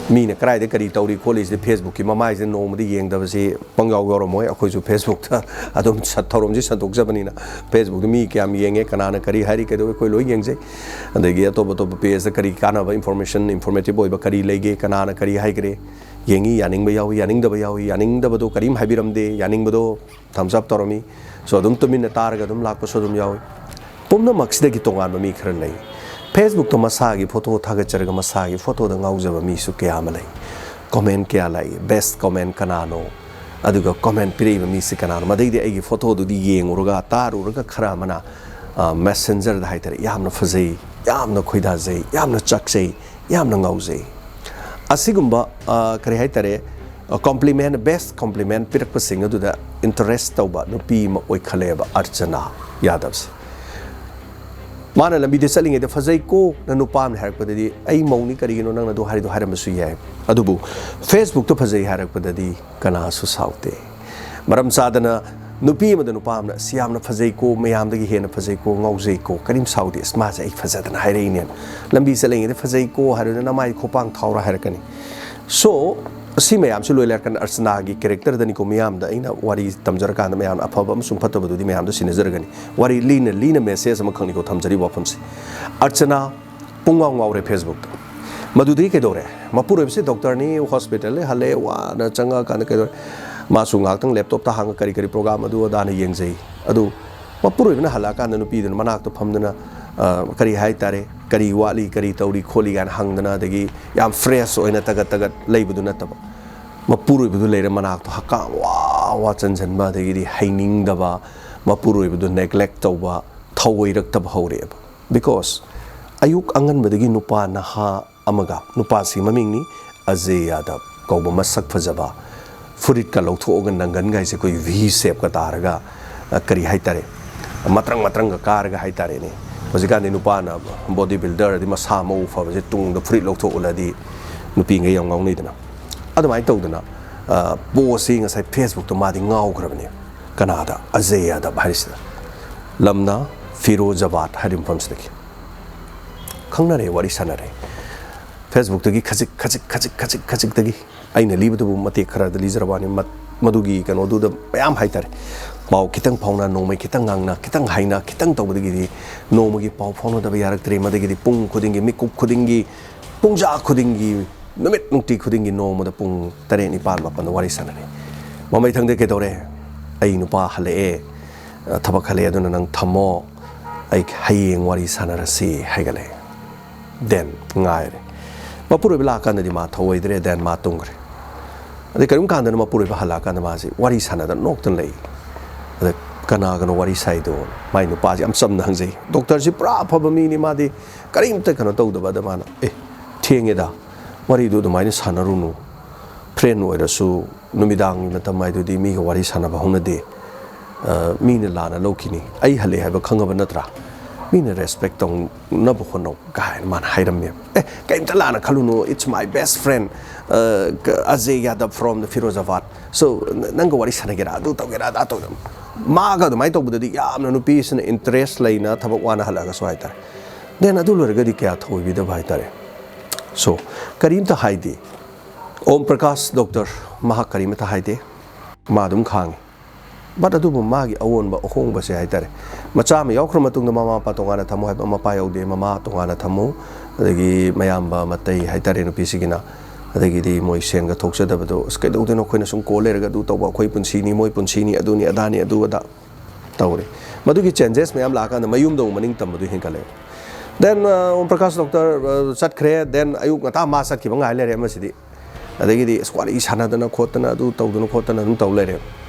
मीने कराइदे करी तौरी खोलिस फेसबुक की ममाइसे नोमदि येंगदबसे पंगाव गौरमोय अखोइसु फेसबुक ता अदुम सत्थौरमजे संतोकजबनिना फेसबुक मी क्याम येंगे कनाना करी हारि कइदो कोइ लोइ येंगजे अदगी अतोब अतोब पेज करी कानाबा इन्फॉर्मेशन इन्फॉर्मेटिव ओइबा करी लेगे कनाना करी हाइगरे येंगी यानिंगबा यावी यानिंगदबदो करीम हाइबिरमदे यानिंगबदो थम्स अप तौरमी सो अदुम तुमिना तारगा अदुम लाकपसो अदुम यावी पुमनमक्सिदगी तोंगानबा मी खरा लई फेसबुक तो मसागी फोटो थागचरग मसागी फोटो द गाउजब मीसु क्या मलै कमेंट क्या लाई बेस्ट कमेंट कनानो अदुगा कमेंट पिरेब मीसि कनानो मदैदि एगी फोटो दुदि येंगुरगा तारुरगा खरा मना मेसेंजर द हाइतरे यामना फजै यामना खोइदाजै यामना चक्सै यामना गाउजै असिगुम्बा करि हाइतरे कॉम्प्लीमेंट बेस्ट कॉम्प्लीमेंट पिरकपसिंग अदुदा इंटरेस्ट तौबा नुपी म ओइखलेबा अर्चना यादवसे माना लंबी दे चलिंगे दे फजै को नुपाम हारकपददी आई मौनी करिगिनो नंग दो हारिदो हारमसु याय अदुबु फेसबुक तो फजै हारकपददी कनासु साउते मरम सादना नुपी मद नुपाम सियामना फजै को मयामदगी हेना फजै को ngौजै को करिम साउदे स्मा जै फजदना हाइरेने लंबी चलिंगे दे फजै को हारना माइ खोपांग थाउरा हारकनी सो सी मैम से लोलर कन अर्चना की कैरेक्टर दनी को मैम द अइना वारी तमजर कान मैम अफब अमसुं फतबदुदी मैम द सिनजरगनी वारी लीन मेसेज अम खंगनी को थमजरी वाफम से अर्चना पुंगाव ngawre फेसबुक मदुदी के दोरे मपुरोब से डॉक्टर नि हॉस्पिटल हले वाना चंगा कान के दोरे मासु ngaktang लैपटॉप ता हांग करी करी प्रोग्राम अदु दाना येंगजै अदु मपुरोब न हला कान नुपी दन मनाक तो फमदना करी हाय तारे करी वाली करी तौरी खोली गान हंगदना दगी याम फ्रेश ओइना तगत लेबदु नतब मपुरोइबदु लेरे मनाक तो हका वा चनजनबा दगी हैनिंगदबा मपुरोइबदु नेग्लेक्ट तौबा थौइरक्तब हौरेब बिकॉज अयुक अंगन बदगी नुपा नहा अमगा नुपा सी ममिंगनी अजय यादव कौबा मसक फजबा फुरिट का लौथोग नंगन गाइसे कोई वी शेप का तारगा करी हाइतारे मत्रंग कारगा हाइतारे ने हजिकानि नुपाना बॉडी बिल्डर दि मसा मौ फबजे तुंग द फ्री लौथो उलादी नुपी ngai yang ngau neidana adumai tawdana posi ngasai facebook to madi ngaugrabani kanada azeya da bharisida lamna firozabad harim famsdaki khangnare wari sanare facebook tagi khajik tagi aina libadu mate khara da lizarabani madugi kano du da mayam haitare pav खितंग fauna नोमै खितंग गांगना खितंग हाइना खितंग तौबदगी नोमगी पाव फाउनो दब यारक्तरे मदगी पुंग खुदिंगी मिकुप खुदिंगी पुंजा खुदिंगी नमित नुक्ति खुदिंगी नोमद पुंग तरे निपाल मपन वारी सनरे ममै थंगदे के दौरे आई नुपा हले थबक हले अदुना नंग थमो आई हयेंग वारी सनरसी हाइगले then ngaire मपुरोब लाकानदि मा थवइद्रे देन मा तुंगरे अदे करुम कांदन मपुरोब हलाकान मासी वारी सनदा नोक्तन लई कनागनो वारी साइदो माइ नुपाजी am samna hangjai doctor ji pra phaba mi ni madi karim ta kano tawdaba da mana thenge da wari du du mai ni sanarunu friend oirasu numidang ni matamai du di mi ga wari sanaba hongna de mi ni lana lokini ai hale haba khangaba natra mi ni respect tong na bo khono gai man hairam me kaim ta lana khaluno it's my best friend Ajay Yadav from the Firozabad so nanga wari sanagera adu tawgera da tawdam मागा दुमाई तौबददी यामना नुपीसना interest लेना थबक वाना हलागा सो हाइतारे then अदु लोरगदी क्या थोइबिदा भाइतारे सो करीम ता हाइदे Om Prakash doctor महा करीम ता हाइदे ꯃꯥꯗꯨꯝ ꯈꯥꯡꯉꯤ but ꯑꯗꯨꯕꯨ ꯃꯥꯒꯤ ꯑꯑꯣꯟꯕ ꯑꯍꯣꯡꯕꯁꯦ ꯍꯥꯏꯇꯥꯔꯦ ꯃꯆꯥ ꯑꯃ ꯌꯥꯎꯈ꯭ꯔ ꯃꯇꯨꯡꯗ ꯃꯃꯥ ꯃꯄꯥ ꯇꯣꯉꯥꯟꯅ ꯊꯝꯃꯨ ꯍꯥꯏꯕ ꯃꯄꯥ ꯌꯥꯎꯗꯦ ꯃꯃꯥ ꯇꯣꯉꯥꯟꯅ ꯊꯝꯃꯨ ꯑꯗꯒꯤ ꯃꯌꯥꯝꯕ ꯃꯇꯩ ꯍꯥꯏꯇꯥꯔꯦ ꯅꯨꯄꯤꯁꯤꯒꯤꯅ ꯑꯗꯒꯤꯗꯤ ꯃꯣꯏ ꯁꯦꯟꯒ ꯊꯣꯛꯆꯗꯕꯗꯣ ꯑꯁ ꯀꯩꯗꯧꯗꯣꯏꯅꯣ ꯑꯩꯈꯣꯏꯅ ꯁꯨꯝ ꯀꯣꯜ ꯂꯩꯔꯒ ꯑꯗꯨ ꯇꯧꯕ ꯑꯩꯈꯣꯏ ꯄꯨꯟꯁꯤꯅꯤ ꯃꯣꯏ ꯄꯨꯟꯁꯤꯅꯤ ꯑꯗꯨꯅꯤ ꯑꯗꯥꯅꯤ ꯑꯗꯨ ꯑꯗꯥ ꯇꯧꯔꯦ ꯃꯗꯨꯒꯤ ꯆꯦꯟꯖꯦꯁ ꯃꯌꯥꯝ ꯂꯥꯛꯑꯀꯥꯟꯗ ꯃꯌꯨꯝꯗ ꯑꯃꯨꯛ ꯃꯅꯤꯡ ꯇꯝꯕꯗꯨ ꯍꯦꯟꯒꯠꯂꯛꯑꯦ ꯗꯦꯟ ꯑꯣꯝ ꯄ꯭ꯔꯀꯥꯁ ꯗꯣꯛꯇꯔ ꯆꯠꯈ꯭ꯔꯦ ꯗꯦꯟ ꯑꯌꯨꯛ ꯉꯟꯇꯥ ꯃꯥ ꯆꯠꯈꯤꯕ ꯉꯥꯏ ꯂꯩꯔꯦ ꯑꯃꯁꯤꯗꯤ ꯑꯗꯒꯤꯗꯤ ꯋꯥꯔꯤ ꯁꯥꯟꯅꯗꯅ ꯈꯣꯠꯇꯅ ꯑꯗꯨ ꯇꯧꯗꯅ ꯈꯣꯠꯇꯅ ꯑꯗꯨꯝ ꯇꯧ ꯂꯩꯔꯦ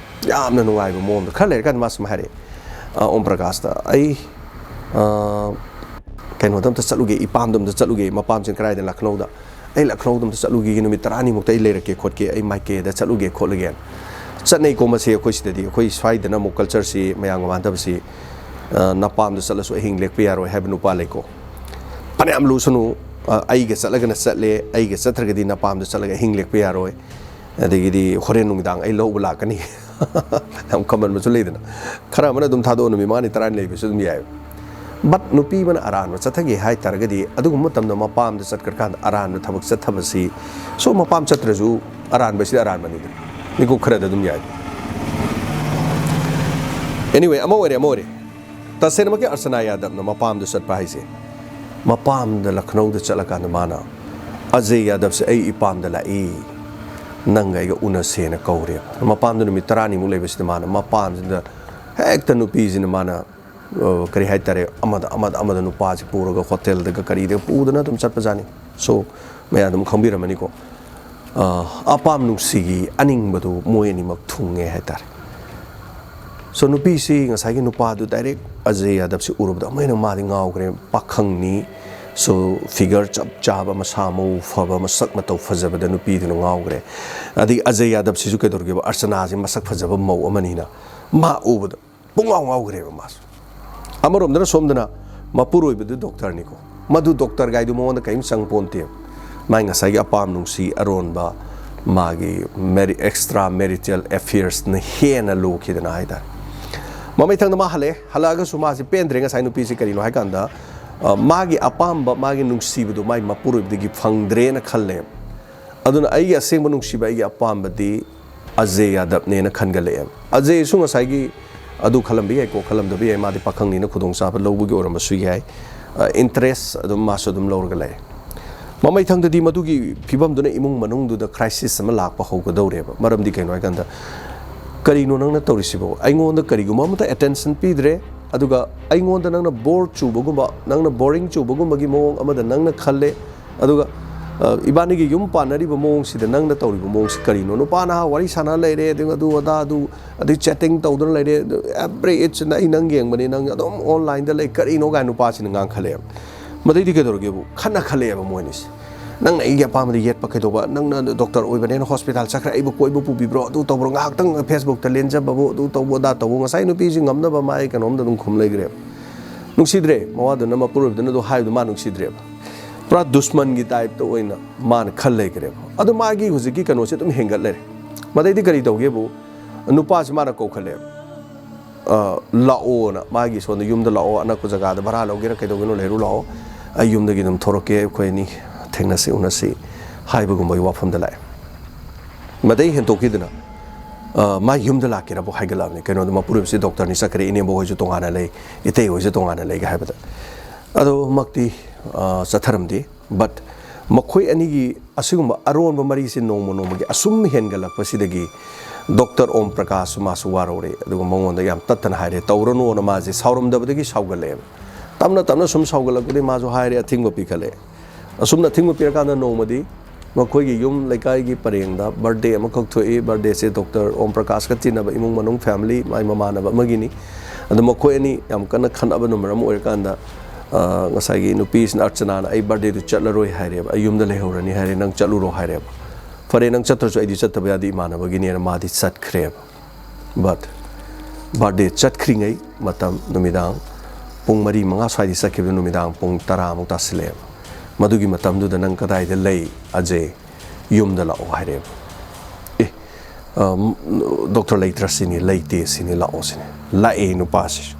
ꯌꯥꯝꯅ ꯅꯨꯡꯉꯥꯏꯕ ꯃꯑꯣꯡꯗ ꯈꯔ ꯂꯩꯔꯀꯥꯟꯗ ꯃꯥ ꯁꯨꯝ ꯍꯥꯏꯔꯛꯑꯦ ꯑꯣꯝ ꯄ꯭ꯔꯀꯥꯁꯇ ꯑꯩ ꯀꯩꯅꯣꯗ ꯑꯝꯇ ꯆꯠꯂꯨꯒꯦ ꯏꯄꯥꯝꯗ ꯑꯝꯇ ꯆꯠꯂꯨꯒꯦ ꯃꯄꯥꯝꯁꯤꯅ ꯀꯗꯥꯏꯗ ꯂꯈꯅꯧꯗ ꯑꯩ ꯂꯈꯅꯧꯗ ꯑꯝꯇ ꯆꯠꯂꯨꯒꯦ ꯅꯨꯃꯤꯠ 10ꯅꯤꯃꯨꯛꯇ ꯑꯩ ꯂꯩꯔꯛꯀꯦ ꯈꯣꯠꯀꯦ ꯑꯩ ꯃꯥꯏꯀꯦꯗ ꯆꯠꯂꯨꯒꯦ ꯈꯣꯠꯂꯨꯒꯦ ꯆꯠꯅꯩꯀꯣ ꯃꯁꯤ ꯑꯩꯈꯣꯏ ꯁꯤꯗꯗꯤ ꯑꯩꯈꯣꯏ ꯁ꯭ꯋꯥꯏꯗꯅ ꯑꯃꯨꯛ ꯀꯜꯆꯔꯁꯤ ꯃꯌꯥꯝꯒ ꯃꯥꯟꯅꯗꯕꯁꯤ ꯅꯄꯥꯝꯗ ꯆꯠꯂꯁꯨ ꯑꯍꯤꯡ ꯂꯦꯛꯄ ꯌꯥꯔꯣꯏ ꯍꯥꯏꯕ ꯅꯨꯄꯥ ꯂꯩꯀꯣ ꯐꯅꯌꯥꯝ ꯂꯨꯁꯅꯨ ꯑꯩꯒ ꯆꯠꯂꯒꯅ ꯆꯠꯂꯦ ꯑꯩꯒ ꯆꯠꯇ꯭ꯔꯒꯗꯤ ꯅꯄꯥꯝꯗ ꯆꯠꯂꯒ ꯑꯍꯤꯡ ꯂꯦꯛꯄ ꯌꯥꯔꯣꯏ ꯑꯗꯒꯤꯗꯤ ꯍꯣꯔꯦꯟ ꯅꯨꯃꯤꯗꯥꯡ ꯑꯩ ꯂꯧꯕ ꯂꯥꯛꯀꯅꯤ ꯌꯥꯝ ꯀꯃꯟꯕꯁꯨ ꯂꯩꯗꯅ ꯈꯔ ꯑꯃꯅ ꯑꯗꯨꯝ ꯊꯥꯗꯣꯛꯑ ꯅꯨꯃꯤꯠ 5ꯅꯤ 10ꯅꯤ ꯂꯩꯕꯁꯨ ꯑꯗꯨꯝ ꯌꯥꯏ ꯕꯠ ꯅꯨꯄꯤ ꯑꯃꯅ ꯑꯔꯥꯟꯕ ꯆꯠꯊꯒꯦ ꯍꯥꯏ ꯇꯥꯔꯒꯗꯤ ꯑꯗꯨꯒꯨꯝꯕ ꯃꯇꯝꯗ ꯃꯄꯥꯝꯗ ꯆꯠꯈ꯭ꯔꯀꯥꯟꯗ ꯑꯔꯥꯟꯕ ꯊꯕꯛ ꯆꯠꯊꯕꯁꯤ ꯁꯣ ꯃꯄꯥꯝ ꯆꯠꯇ꯭ꯔꯁꯨ ꯑꯔꯥꯟꯕꯁꯤꯗꯤ ꯑꯔꯥꯟꯕꯅꯤꯗꯅ ꯃꯤꯀꯨꯞ ꯈꯔꯗ ꯑꯗꯨꯝ ꯌꯥꯏ ꯑꯦꯅꯤꯋꯦ ꯑꯃ ꯑꯣꯏꯔꯦ ꯇꯁꯦꯡꯅꯃꯛꯀꯤ ꯑꯔꯆꯅꯥ ꯌꯥꯗꯕꯅ ꯃꯄꯥꯝꯗ ꯆꯠꯄ ꯍꯥꯏꯁꯦ ꯃꯄꯥꯝꯗ ꯂꯈꯅꯧꯗ ꯆꯠꯂꯀꯥꯟꯗ ꯃꯥꯅ ꯑꯖय ꯌꯥꯗꯕꯁꯦ ꯑꯩ ꯏꯄꯥꯝꯗ ꯂꯥꯛꯏ ꯅꯪꯒ ꯑꯩꯒ ꯎꯅꯁꯦꯅ ꯀꯧꯔꯦꯕ ꯃꯄꯥꯝꯗ ꯅꯨꯃꯤꯠ 10ꯅꯤꯃꯨꯛ ꯂꯩꯕꯁꯤꯗ ꯃꯥꯅ ꯃꯄꯥꯝꯁꯤꯗ ꯍꯦꯛꯇ ꯅꯨꯄꯤꯁꯤꯅ ꯃꯥꯅ ꯀꯔꯤ ꯍꯥꯏꯇꯥꯔꯦ ꯑꯃꯗ ꯅꯨꯄꯥꯁꯤ ꯄꯨꯔꯒ ꯍꯣꯇꯦꯜꯗꯒ ꯀꯔꯤꯗ ꯄꯨꯗꯅ ꯑꯗꯨꯝ ꯆꯠꯄꯖꯥꯠꯅꯤ ꯁꯣ ꯃꯌꯥꯝ ꯑꯗꯨꯝ ꯈꯪꯕꯤꯔꯝꯃꯅꯤꯀꯣ ꯑꯄꯥꯝ ꯅꯨꯡꯁꯤꯒꯤ ꯑꯅꯤꯡꯕꯗꯨ ꯃꯣꯏ ꯑꯅꯤꯃꯛ ꯊꯨꯡꯉꯦ ꯍꯥꯏꯇꯥꯔꯦ ꯁꯣ ꯅꯨꯄꯤꯁꯤ ꯉꯁꯥꯏꯒꯤ ꯅꯨꯄꯥꯗꯨ ꯗꯥꯏꯔꯦꯛ ꯑꯖय ꯌꯥꯗꯕꯁꯤ ꯎꯔꯨꯕꯗ ꯑꯃꯨꯛ ꯃꯥꯗꯤ ꯉꯥꯎꯈ꯭ꯔꯦ ꯄꯥꯈꯪꯅꯤ ꯁꯣ ꯐꯤꯒꯔ ꯆꯞ ꯆꯥꯕ ꯃꯁꯥ ꯃꯎ ꯐꯕ ꯃꯁꯛ ꯃꯇꯧ ꯐꯖꯕꯗ ꯅꯨꯄꯤꯗꯨꯅ ꯉꯥꯎꯈ꯭ꯔꯦ ꯑꯗꯒꯤ ꯑꯖय ꯌꯥꯗꯕꯁꯤꯁꯨ ꯀꯩꯗꯧꯔꯒꯦꯕ ꯑꯔꯆꯅꯥꯁꯤ ꯃꯁꯛ ꯐꯖꯕ ꯃꯧ ꯑꯃꯅꯤꯅ ꯃꯥ ꯎꯕꯗ ꯄꯨꯡꯉꯥꯎ ꯉꯥꯎꯈ꯭ꯔꯦꯕ ꯃꯥꯁꯨ ꯑꯃꯔꯣꯝꯗꯅ ꯁꯣꯝꯗꯅ ꯃꯄꯨꯔꯣꯏꯕꯗꯨ ꯗꯣꯛꯇꯔꯅꯤꯀꯣ ꯃꯗꯨ ꯗꯣꯛꯇꯔ ꯒꯥꯏꯗꯨ ꯃꯉꯣꯟꯗ ꯀꯔꯤꯝ ꯆꯪꯄꯣꯟꯇꯦ ꯃꯥꯏ ꯉꯁꯥꯏꯒꯤ ꯑꯄꯥꯝ ꯅꯨꯡꯁꯤ ꯑꯔꯣꯟꯕ ꯃꯥꯒꯤ ꯑꯦꯛꯁꯇ꯭ꯔꯥ ꯃꯦꯔꯤꯇꯦꯜ ꯑꯦꯐꯤꯌꯔꯁꯅ ꯍꯦꯟꯅ ꯂꯨꯈꯤꯗꯅ ꯍꯥꯏꯇꯥꯔꯦ ꯃꯃꯩꯊꯪꯗ ꯃꯥ ꯍꯜꯂꯛꯑꯒꯁꯨ ꯃꯥꯁꯤ ꯄꯦꯟꯗ꯭ꯔꯦ ꯉꯁꯥꯏ ꯅꯨꯄꯤꯁꯤ ꯀꯔꯤꯅꯣ ꯍꯥꯏꯀꯥꯟꯗ ꯃꯥꯒꯤ ꯑꯄꯥꯝꯕ ꯃꯥꯒꯤ ꯅꯨꯡꯁꯤꯕꯗꯨ ꯃꯥꯒꯤ ꯃꯄꯨꯔꯣꯏꯕꯗꯒꯤ ꯐꯪꯗ꯭ꯔꯦꯅ ꯈꯜꯂꯦ ꯑꯗꯨꯅ ꯑꯩꯒꯤ ꯑꯁꯦꯡꯕ ꯅꯨꯡꯁꯤꯕ ꯑꯩꯒꯤ ꯑꯄꯥꯝꯕꯗꯤ ꯑꯖय ꯌꯥꯗꯕꯅꯦꯅ ꯈꯟꯒꯠꯂꯛꯑꯦꯕ ꯑꯖꯌꯁꯨ ꯉꯁꯥꯏꯒꯤ ꯑꯗꯨ ꯈꯜꯂꯝꯕ ꯌꯥꯏꯀꯣ ꯈꯜꯂꯝꯗꯕ ꯌꯥꯏ ꯃꯥꯗꯤ ꯄꯥꯈꯪꯅꯤꯅ ꯈꯨꯗꯣꯡꯆꯥꯕ ꯂꯧꯕꯒꯤ ꯑꯣꯏꯔꯝꯕꯁꯨ ꯌꯥꯏ ꯏꯟꯇꯔꯦꯁ ꯑꯗꯨꯝ ꯃꯥꯁꯨ ꯑꯗꯨꯝ ꯂꯧꯔꯒ ꯂꯩ ꯃꯃꯩꯊꯪꯗꯗꯤ ꯃꯗꯨꯒꯤ ꯐꯤꯕꯝꯗꯨꯅ ꯏꯃꯨꯡ ꯃꯅꯨꯡꯗꯨꯗ ꯀ꯭ꯔꯥꯏꯁꯤꯁ ꯑꯃ ꯂꯥꯛꯄ ꯍꯧꯒꯗꯧꯔꯦꯕ ꯃꯔꯝꯗꯤ ꯀꯩꯅꯣ ꯍꯥꯏꯀꯥꯟꯗ ꯀꯔꯤꯅꯣ ꯅꯪꯅ ꯇꯧꯔꯤꯁꯤꯕꯣ ꯑꯩꯉꯣꯟꯗ ꯀꯔꯤꯒꯨꯝꯕ ꯑꯃꯇ ꯑꯦꯇꯦꯟꯁꯟ ꯄꯤꯗ꯭ರೆ ꯑꯗꯨꯒ ꯑꯩꯉꯣꯟꯗ ꯅꯪꯅ ꯕꯣꯔ ꯆꯨꯕꯒꯨꯝꯕ ꯅꯪꯅ ꯕꯣꯔꯤꯡ ꯆꯨꯕꯒꯨꯝꯕꯒꯤ ꯃꯑꯣꯡ ꯑꯃꯗ ꯅꯪꯅ ꯈꯜꯂꯦ ꯑꯗꯨꯒ ꯏꯕꯥꯅꯤꯒꯤ ꯌꯨꯝ ꯄꯥꯟꯅꯔꯤꯕ ꯃꯑꯣꯡꯁꯤꯗ ꯅꯪꯅ ꯇꯧꯔꯤꯕ ꯃꯑꯣꯡꯁꯤ ꯀꯔꯤꯅꯣ ꯅꯨꯄꯥ ꯅꯍꯥ ꯋꯥꯔꯤ ꯁꯥꯟꯅ ꯂꯩꯔꯦ ꯑꯗꯨ ꯑꯗꯥ ꯑꯗꯩ ꯆꯦꯇꯤꯡ ꯇꯧꯗꯨꯅ ꯂꯩꯔꯦ ꯑꯦꯕ꯭ꯔꯤ ꯏꯠꯁꯅ ꯑꯩ ꯅꯪ ꯌꯦꯡꯕꯅꯤ ꯅꯪ ꯑꯗꯨꯝ ꯑꯣꯟꯂꯥꯏꯟꯗ ꯂꯩ ꯀꯔꯤꯅೋ ꯀꯥꯏꯅ ꯅꯨꯄꯥꯁꯤꯅ ꯉꯥꯡꯈꯠꯂꯛꯑꯦꯕ ꯃꯗꯩꯗꯤ ꯀꯩꯗꯧꯔꯒꯦꯕꯨ ꯈꯟꯅ ꯈꯜꯂꯛꯑꯦꯕ ꯃꯣꯏꯅꯤꯁꯦ ꯅꯪꯅ ꯑꯩꯒꯤ ꯑꯄꯥꯝꯕꯗ ꯌꯦꯠꯄ ꯀꯩꯗꯧꯕ ꯅꯪꯅ ꯗꯣꯛꯇꯔ ꯑꯣꯏꯕꯅꯦꯅ ꯍꯣꯁꯄꯤꯇꯥꯜ ꯆꯠꯈ꯭ꯔꯦ ꯑꯩꯕꯨ ꯀꯣꯏꯕ ꯄꯨꯕꯤꯕ꯭ꯔꯣ ꯑꯗꯨ ꯇꯧꯕ꯭ꯔꯣ ꯉꯥꯏꯍꯥꯛꯇꯪ ꯐꯦꯁꯕꯨꯛꯇ ꯂꯦꯟꯖꯕꯕꯨ ꯑꯗꯨ ꯇꯧꯕ ꯑꯗꯥ ꯇꯧꯕ ꯉꯁꯥꯏ ꯅꯨꯄꯤꯁꯤ ꯉꯝꯅꯕ ꯃꯥ ꯑꯩ ꯀꯩꯅꯣꯝꯗ ꯑꯗꯨꯝ ꯈꯨꯝ ꯂꯩꯈ꯭ꯔꯦꯕ ꯅꯨꯡꯁꯤꯗ꯭ꯔꯦ ꯃꯋꯥꯗꯨꯅ ꯃꯄꯨꯔꯣꯏꯕꯗꯨꯅ ꯑꯗꯨ ꯍꯥꯏꯕꯗꯨ ꯃꯥ ꯅꯨꯡꯁꯤꯗ꯭ꯔꯦꯕ ꯄꯨꯔꯥ ꯗꯨꯁꯃꯟꯒꯤ ꯇꯥꯏꯞꯇ ꯑꯣꯏꯅ ꯃꯥꯅ ꯈꯜ ꯂꯩꯈ꯭ꯔꯦꯕ ꯑꯗꯨ ꯃꯥꯒꯤ ꯍꯧꯖꯤꯛꯀꯤ ꯀꯩꯅꯣꯁꯦ ꯑꯗꯨꯝ ꯍꯦꯟꯒꯠ ꯂꯩꯔꯦ ꯃꯗꯩꯗꯤ ꯀꯔꯤ ꯇꯧꯒꯦꯕꯨ ꯅꯨꯄꯥꯁꯤ ꯃꯥꯅ ꯀꯧꯈꯠꯂꯦꯕ ꯂꯥꯛꯑꯣꯅ ꯃꯥꯒꯤ ꯁꯣꯝꯗ ꯌꯨꯝꯗ ꯂꯥꯛꯑꯣ ꯑꯅꯛꯄ ꯖꯒꯥꯗ ꯚꯔꯥ ꯂꯧꯒꯦꯔꯥ ꯀꯩꯗꯧꯒꯦꯅꯣ ꯂꯩꯔꯨ ꯂꯥꯛꯑꯣ ꯑꯩ ꯌꯨꯝꯗꯒꯤ ꯑꯗꯨꯝ ꯊꯣꯔꯛꯀꯦ ꯑꯩꯈꯣꯏ ꯑꯅꯤ ꯊꯦꯡꯅꯁꯤ ꯎꯅꯁꯤ ꯍꯥꯏꯕꯒꯨꯝꯕꯒꯤ ꯋꯥꯐꯝꯗ ꯂꯥꯛꯑꯦ ꯃꯗꯩ ꯍꯦꯟꯇꯣꯛꯈꯤꯗꯅ ꯃꯥ ꯌꯨꯝꯗ ꯂꯥꯛꯀꯦꯔꯕꯨ ꯍꯥꯏꯒꯠꯂꯛꯑꯕꯅꯤ ꯀꯩꯅꯣꯗ ꯃꯄꯨꯔꯣꯏꯕꯁꯤ ꯗꯣꯛꯇꯔꯅꯤ ꯆꯠꯈ꯭ꯔꯦ ꯏꯅꯦꯝꯕ ꯍꯣꯏꯁꯨ ꯇꯣꯉꯥꯟꯅ ꯂꯩ ꯏꯇꯩ ꯍꯣꯏꯁꯨ ꯇꯣꯉꯥꯟꯅ ꯂꯩꯒ ꯍꯥꯏꯕꯗ ꯑꯗꯨꯃꯛꯇꯤ ꯆꯠꯊꯔꯝꯗꯦ ꯕꯠ ꯃꯈꯣꯏ ꯑꯅꯤꯒꯤ ꯑꯁꯤꯒꯨꯝꯕ ꯑꯔꯣꯟꯕ ꯃꯔꯤꯁꯤ ꯅꯣꯡꯃꯒꯤ ꯑꯁꯨꯝ ꯍꯦꯟꯒꯠꯂꯛꯄꯁꯤꯗꯒꯤ ꯗꯣꯛꯇꯔ ꯑꯣꯝ ꯄ꯭ꯔꯀꯥꯁꯁꯨ ꯃꯥꯁꯨ ꯋꯥꯔꯧꯔꯦ ꯑꯗꯨꯒ ꯃꯉꯣꯟꯗ ꯌꯥꯝ ꯇꯠꯇꯅ ꯍꯥꯏꯔꯦ ꯇꯧꯔꯅꯣꯅ ꯃꯥꯁꯦ ꯁꯥꯎꯔꯝꯗꯕꯗꯒꯤ ꯁꯥꯎꯒꯠꯂꯛꯑꯦꯕ ꯇꯞꯅ ꯁꯨꯝ ꯁꯥꯎꯒꯠꯂꯛꯄꯗꯒꯤ ꯃꯥꯁꯨ ꯍꯥꯏꯔꯦ ꯑꯊꯤꯡꯕ ꯄꯤꯈꯠꯂꯛꯑꯦ ꯑꯁꯨꯝꯅ ꯑꯊꯤꯡꯕ ꯄꯤꯔꯀꯥꯟꯗ ꯅꯣꯡꯃꯗꯤ ꯃꯈꯣꯏꯒꯤ ꯌꯨꯝ ꯂꯩꯀꯥꯏꯒꯤ ꯄꯔꯦꯡꯗ ꯕꯔꯊꯗꯦ ꯑꯃꯈꯛ ꯊꯣꯛꯏ ꯕꯔꯊꯗꯦꯁꯦ ꯗꯣꯛꯇꯔ ꯑꯣꯝ ꯄ꯭ꯔꯀꯥꯁꯀ ꯇꯤꯟꯅꯕ ꯏꯃꯨꯡ ꯃꯅꯨꯡ ꯐꯦꯃꯤꯂꯤ ꯃꯥꯏ ꯃꯃꯥꯟꯅꯕ ꯑꯃꯒꯤꯅꯤ ꯑꯗꯣ ꯃꯈꯣꯏ ꯑꯅꯤ ꯌꯥꯝ ꯀꯟꯅ ꯈꯟꯅꯕꯅ ꯃꯔꯝ ꯑꯣꯏꯔꯀꯥꯟꯗ ꯉꯁꯥꯏꯒꯤ ꯅꯨꯄꯤꯁꯤꯅ ꯑꯔꯆꯅꯥꯅ ꯑꯩ ꯕꯔꯊꯗꯦꯗꯨ ꯆꯠꯂꯔꯣꯏ ꯍꯥꯏꯔꯦꯕ ꯑꯩ ꯌꯨꯝꯗ ꯂꯩꯍꯧꯔꯅꯤ ꯍꯥꯏꯔꯦ ꯅꯪ ꯆꯠꯂꯨꯔꯣ ꯍꯥꯏꯔꯦꯕ ꯐꯔꯦ ꯅꯪ ꯆꯠꯇ꯭ꯔꯁꯨ ꯑꯩꯗꯤ ꯆꯠꯇꯕ ꯌꯥꯗꯦ ꯏꯃꯥꯟꯅꯕꯒꯤꯅꯦꯅ ꯃꯥꯗꯤ ꯆꯠꯈ꯭ꯔꯦꯕ ꯕꯠ ꯕꯔꯊꯗꯦ ꯆꯠꯈ꯭ꯔꯤꯉꯩ ꯃꯇꯝ ꯅꯨꯃꯤꯗꯥꯡ ꯄꯨꯡ 4-5 ꯁ꯭ꯋꯥꯏꯗ ꯆꯠꯈꯤꯕꯗ ꯅꯨꯃꯤꯗꯥꯡ ꯄꯨꯡ 10 ꯇꯥꯁꯤꯜꯂꯛꯑꯦꯕ ꯃꯗꯨꯒꯤ ꯃꯇꯝꯗꯨꯗ ꯅꯪ ꯀꯗꯥꯏꯗ ꯂꯩ ꯑꯖय ꯌꯨꯝꯗ ꯂꯥꯛꯑꯣ ꯍꯥꯏꯔꯦꯕ ꯗꯣꯛꯇꯔ ꯂꯩꯇ꯭ꯔ ꯁꯤꯅꯤ ꯂꯩꯇꯦ ꯁꯤꯅꯤ ꯂꯥꯛꯑꯣ ꯁꯤꯅꯤ ꯂꯥꯛꯑꯦ ꯅꯨꯄꯥꯁꯤꯁꯨ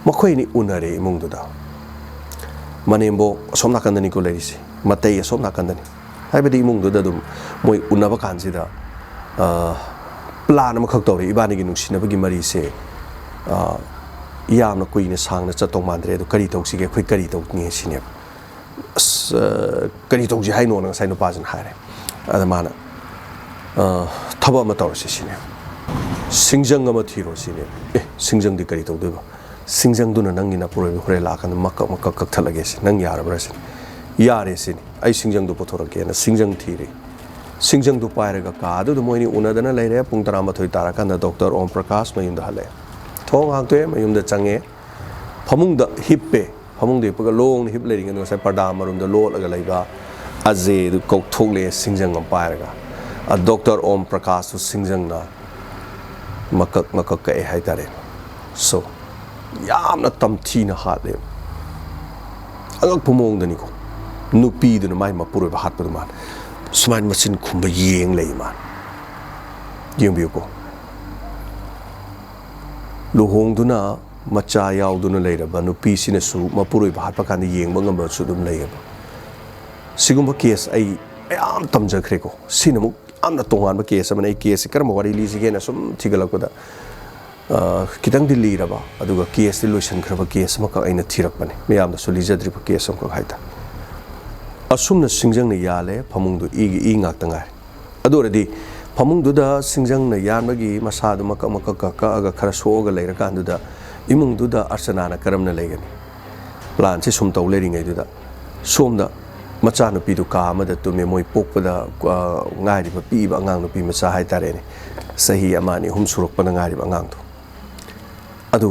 ꯃꯈꯣꯏꯅꯤ ꯎꯅꯔꯦ ꯏꯃꯨꯡꯗꯨꯗ ꯃꯅꯦꯝꯕꯣꯛ ꯑꯁꯣꯝ ꯅꯥꯀꯟꯗꯅꯤꯀꯣ ꯂꯩꯔꯤꯁꯦ ꯃꯇꯩ ꯑꯁꯣꯝ ꯅꯥꯀꯟꯗꯅꯤ ꯍꯥꯏꯕꯗꯤ ꯏꯃꯨꯡꯗꯨꯗ ꯑꯗꯨꯝ ꯃꯣꯏ ꯎꯅꯕ ꯀꯥꯟꯁꯤꯗ प्लान अमखक तौरे इबानी की नुक्सिनबगी मरीसे यामना कुइने सांगना चतौ मांद्रे अदु करी तौसिगे खै करी तौनी सिने करी तौजि हाइनो न साइनो पाजन हारे अदा माना थबा म तौरसे सिने सिंजंग अमा थिरो सिने सिंजंग दि करी तौदेबा सिंजंग दुना नंगी ना पुरे होरे लाकन मक्क मक्क कक्थलगे सि नंग यारबरा सि यारे सिने आई सिंजंग दु पोथोरके ना सिंजंग थिरे सिंजंग दु पायरगा का अदु मोइनी उनादना लेरे पुंग 12 ताराकान डॉक्टर ओम प्रकाश मयुंद हले थोंग हांगते मयुंद चंगे फमुंग द हिप्पे फमुंग दे पग लोंग हिप लेरिंग नो से पर्दा मरुम द लोलगा लेबा अजे दु कौथोगले सिंजंग अम पायरगा डॉक्टर ओम प्रकाश सु सिंजंग ना मकक मकक के हाइतारे सो यामना तमथीना हाले अगक पुमोंग दनिको नुपी दुन माइ मपुरे हात पदमान सुमान मसिन खुंब येंग लेइ मान येंबियोको लुहोंगदुना मचा यावदुना लेरबा नुपी सिनसु मपुरे हात पकान येंगबा ngamba su dum लेयबा सिगुंबा केस आई याम तमजखरेको सिनमु amna tongan ba case amana case karma wari li sigena sum thigalakda kitang dilli raba aduga case solution khraba case ma ka aina thirak bane miyam da solijadri ba case am ka haita asumna singjang na yale phamung du i ngak tangai adoradi phamung du da singjang na yan bagi masa du maka ka aga khara so ga leira kan du da imung du da archana na karam na legani plan se sum taw leringai du da som da macha no pi du ka ma da tu me moi pok pa da ngai ri ba pi ba ngang no pi macha hai tare ne sahi amani hum surok pa na ngai ri ba ngang tu adu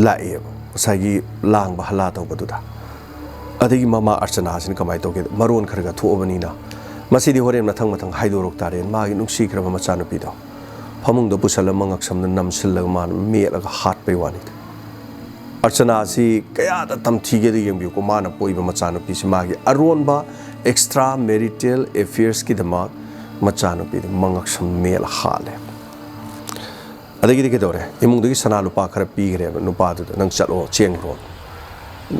la e sai gi lang ba hala taw ba du da adagi mama archana sin kamai to ke maron khar ga thu obani na masi di horem na thang haidorok tare ma gi nuksi khra ba macha no pi do phamung do pusala mangak sam na nam sil la man me la ga hat pe wani Archana si kaya da tam thige de yeng bi ko mana poi ba machano pi si magi aron ba extra marital affairs ki dama machano pi mangak sam mel hale adagi de ke dore imung de sana lupa khara pi gre no pa du nang chalo cheng ro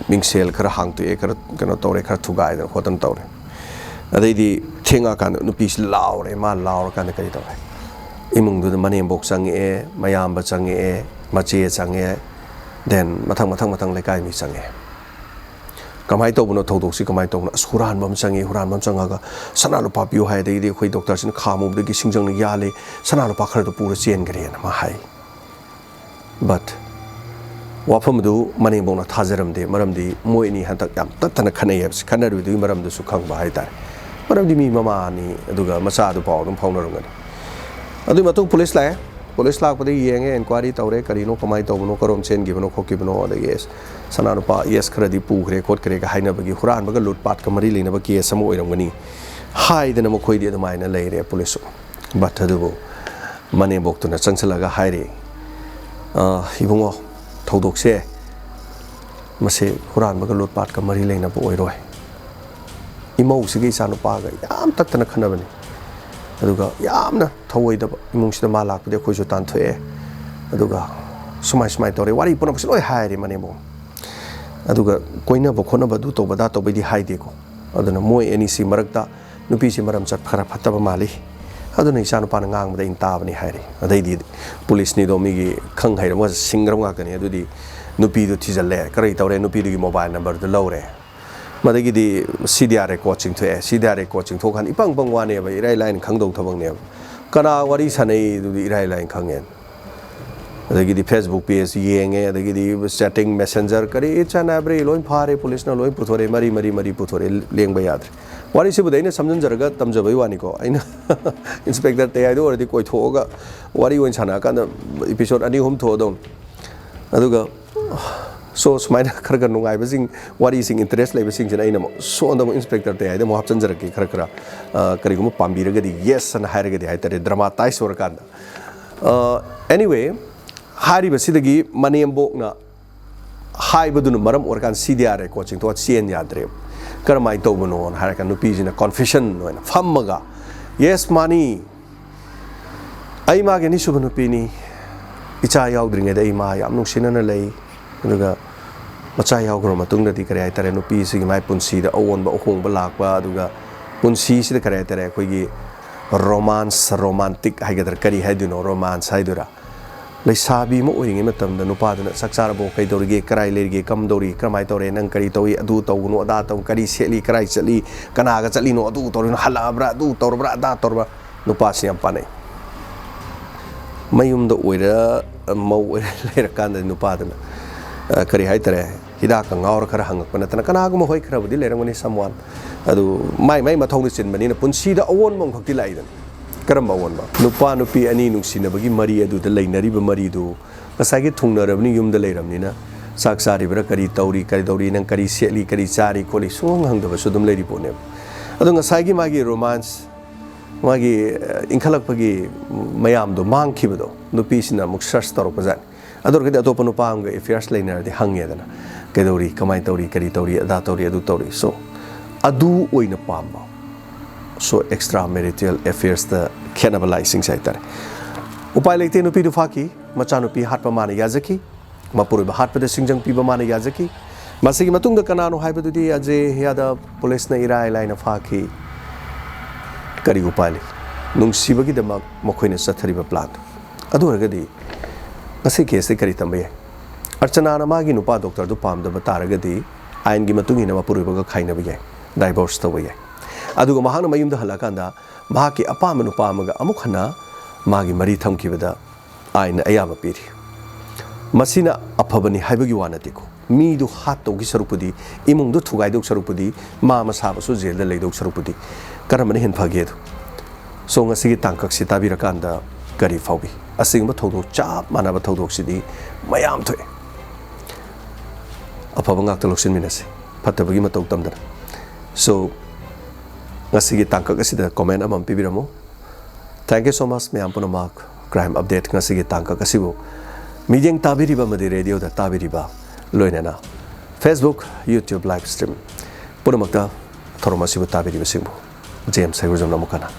ming sel khara hang tu e khara kana tore khara thugai da khotan tore adai di thenga kan no pi laure ma laur kan ka dore imung du manem bok sang e mayam ba chang e mache chang e then matang lai kai mi sange kamai to buno thodok si kamai to huran bam sange huran bam sanga sana lo pa piu hai de de khoi doctor sin khamu de gi singjang ni ya le sana lo pa khar to pura chen gre na ma hai but wafam du mani bong na thajaram de maram di moi ni han tak yam tat tan khanai yab khanar du maram du su khang ba hai tar maram di mi mama ni aduga macha du paw dum phawna rong ani adu ma to police la police lak padi yenge inquiry tawre karino kamai tawno karom chen gibno khokibno da yes sananu pa yes khradi pu khre khot kre ga haina bagi huran baga lut pat kamari leina ba case am oiramgani hai dana mo khoi di adamaina leire police but adu mane bok tuna changsalaga haire ibungo thodok se mase huran baga lut pat kamari leina ba oiroi imau sigi sanu pa ga yam tatana khanabani aduga yamna thawai da imung sida ma lak de khoi jo tan thoe aduga sumai tore wari pona psi loi haire mane bo aduga koina bo khona ba du to bada to bidi hai de ko aduna moi ani si marakta nupi si maram chat khara phatta ba mali aduna isa nu pa ngang ba in ta bani haire adai di police ni do mi gi khang haire ma singram ga kani adudi nupi du thijalle karai tore nupi du gi mobile number du lore madagi di CDR coaching to CDR coaching to kan ipang bang wane ba irai line khang dong thabang ne kana wari sanai du irai line khangen adagi di Facebook page yenge adagi di chatting messenger kari chana bre loin phare police na loin puthore mari puthore leng ba yadre wari se budai na samjan jaraga tamjabai wani ko aina inspector te ai do ori koi thoga wari oin chana kan episode ani hum tho dom aduga so smaina khar ga nungai basing wari sing interest lai basing jana ina so on the inspector te ai de mo hapchan jara ki khar kari gum pambi ra ga di yes and hair ga di ai tare dramatize or kan anyway hari basidagi manem bok na hai badun maram or kan CDR coaching to cien yadre kar mai to bono har kan nupi jina confession no na fammaga yes mani ai ma ge ni subanu pi ni icha yaudringa dai ma yam nung sinana lei aduga macha yaugro matung da di kare ai tare nupi si mai punsi da awon ba ohong ba lak ba aduga punsi si da kare tare khoi gi romance romantic haidar kari haiduno romance haidura leisabi mo oringe matamda nupaduna saksarabo kai dorige karai lerige kam dori kramai tore nang kari towi adu tawuno ada taw kari seli karai chali kanaga chali no adu torino halabra adu torbra ada torba nupasi am pane mayum do oira mau ler kanda nupaduna kari haitare hida ka ngaur khara hangak panatana kanaga mo hoi khara budi lerangoni someone adu mai mathong ni chin bani na punsi da awon mong khakti laidan karam awon ba nupa nupi ani nuksina bagi mari adu da lainari ba mari du asagi thungna rabni yum da leiramni na sak sari bra kari dori nang kari seli kari chari koli sung hang da sudum leiri pone adu ngasagi magi romance magi inkhalak pagi mayam do mang khibado nupi sina muk search tor ko jan adur ke atopa nupa ang affairs lainer di hangye dana kedori kamai tori kari tori ada tori adu tori so adu oina pamba so extramarital affairs the cannibalizing saitar upai lekte nupi du faki macha nupi hatpa mane yazaki mapuri ba hatpa de singjang pi ba mane yazaki masigi matung da kanano haiba du di aje hiada police na irai laina faki kari upai nungsiba gi dama makoina sathari ba plan adu ragadi ngasi case kari tambe archana na magi nupa doctor du pam da bataragadi ain gi matung ina mapuri ba khaina ba divorce to ye aduga mahana mayum da halakanda mahaki apama nupa amaga amuk hana magi mari thamkibada aina ayama piri masina aphabani haibagi wanati ko mi du hatto gi sarupudi imung du thugai dok sarupudi ma masaba su jel da leidok sarupudi karamani hen phage du so ngasi gi tangkak si tabirakanda kari faubi asingba thodok chap manaba thodok sidi mayam thoe apaba ngak taloksin minase phatabagi matau tamdana so ngasi gi tangkak asida comment amam pibiramo thank you so much me ampuna mark crime update ngasi gi tangkak asibu mijeng tabiriba madi radio da tabiriba loinana Facebook YouTube live stream punamakta thoromasibu tabiriba singbu james saigujam namukana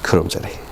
kharom jale